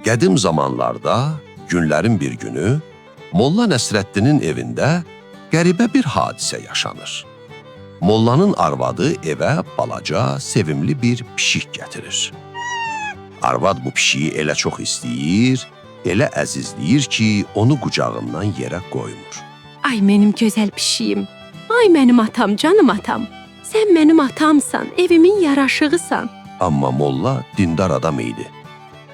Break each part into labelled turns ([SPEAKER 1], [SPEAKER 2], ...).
[SPEAKER 1] Qədim zamanlarda, günlərin bir günü, Molla Nəsrəddinin evində qəribə bir hadisə yaşanır. Mollanın arvadı evə balaca, sevimli bir pişik gətirir. Arvad bu pişiyi elə çox istəyir, elə əzizləyir ki, onu qucağından yerə qoymur.
[SPEAKER 2] Ay mənim gözəl pişiyim, ay mənim atam, canım atam. Sən mənim atamsan, evimin yaraşığısan.
[SPEAKER 1] Amma Molla dindar adam idi.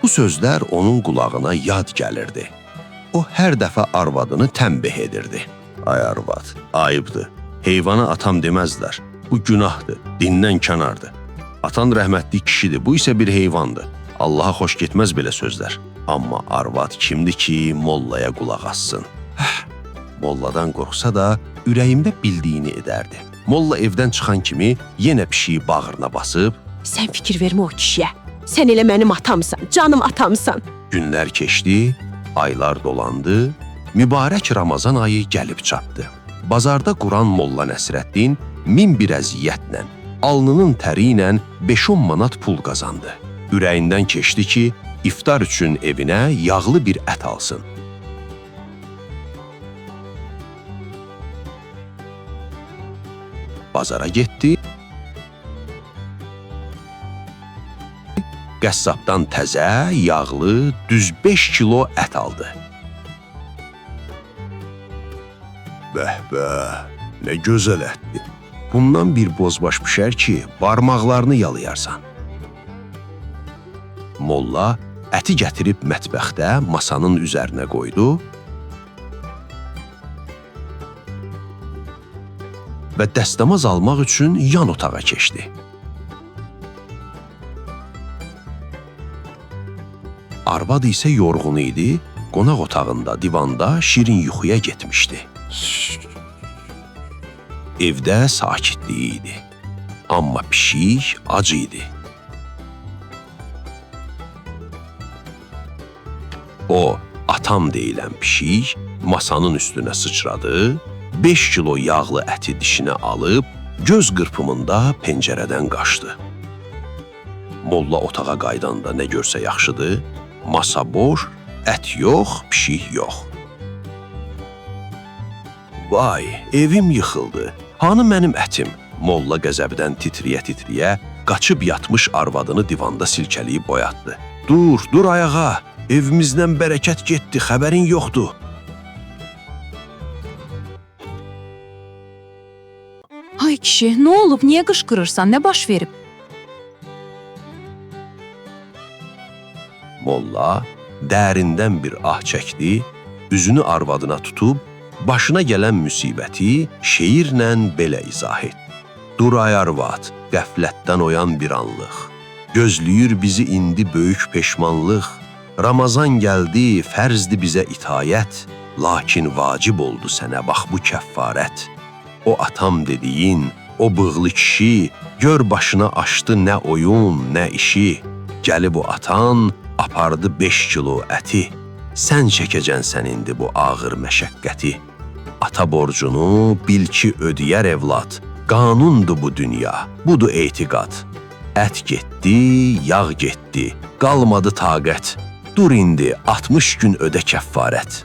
[SPEAKER 1] Bu sözlər onun qulağına yad gəlirdi. O hər dəfə arvadını tənbih edirdi. Ay arvad, ayıbdır. Heyvana atam deməzlər. Bu günahdır, dindən kənardır. Atan rəhmətli kişidir, bu isə bir heyvandır. Allaha xoş getməz belə sözlər. Amma arvad kimdir ki, Mollaya qulaq assın? Molladan qorxsa da ürəyində bildiyini edərdi. Molla evdən çıxan kimi yenə pişiyi bağrına basıb,
[SPEAKER 2] Sən fikir vermə o kişiyə. Sən elə mənim atamsan, canım atamsan.
[SPEAKER 1] Günlər keçdi, aylar dolandı, mübarək Ramazan ayı gəlib çatdı. Bazarda quran Molla Nəsrəddin min bir əziyyətlə, alnının təri ilə 5-10 manat pul qazandı. Ürəyindən keçdi ki, iftar üçün evinə yağlı bir ət alsın. Bazara getdi, qəssabdan təzə, yağlı, düz 5 kilo ət aldı. Bəh, nə gözəl ətdir. Bundan bir bozbaş pişər ki, barmaqlarını yalayarsan. Molla əti gətirib mətbəxdə masanın üzərinə qoydu və dəstəmaz almaq üçün yan otağa keçdi. Arvad isə yorğun idi, qonaq otağında, divanda şirin yuxuya getmişdi. Evdə sakitliyi idi, amma pişik ac idi. O, atam deyilən pişik masanın üstünə sıçradı, 5 kilo yağlı əti dişinə alıb, göz qırpımında pəncərədən qaçdı. Molla otağa qaydanda nə görsə yaxşıdır, masa boş, ət yox, pişik yox. Vay, evim yıxıldı, hanı mənim ətim? Molla qəzəbdən titriyə-titriyə qaçıb yatmış arvadını divanda silkələyib boyatdı. Dur ayağa, evimizdən bərəkət getdi, xəbərin yoxdur.
[SPEAKER 3] Ay kişi, nə olub, niyə qışqırırsan, nə baş verib?
[SPEAKER 1] Molla dərindən bir ah çəkdi, üzünü arvadına tutub, başına gələn müsibəti şeirlə belə izah etdi. Dur ay arvad, qəflətdən oyan bir anlıq. Gözləyir bizi indi böyük peşmanlıq. Ramazan gəldi, fərzdi bizə itayət, lakin vacib oldu sənə bax bu kəffarət. O atam dediyin, o bığlı kişi, gör başına açdı nə oyun, nə işi. Gəlib o atan, apardı 5 kilo əti. Sən çəkəcəksən indi bu ağır məşəqqəti. Ata borcunu bil ki ödəyər evlad. Qanundur bu dünya, budur etiqad. Ət getdi, yağ getdi, qalmadı taqət. Dur indi 60 gün ödə kəffarət.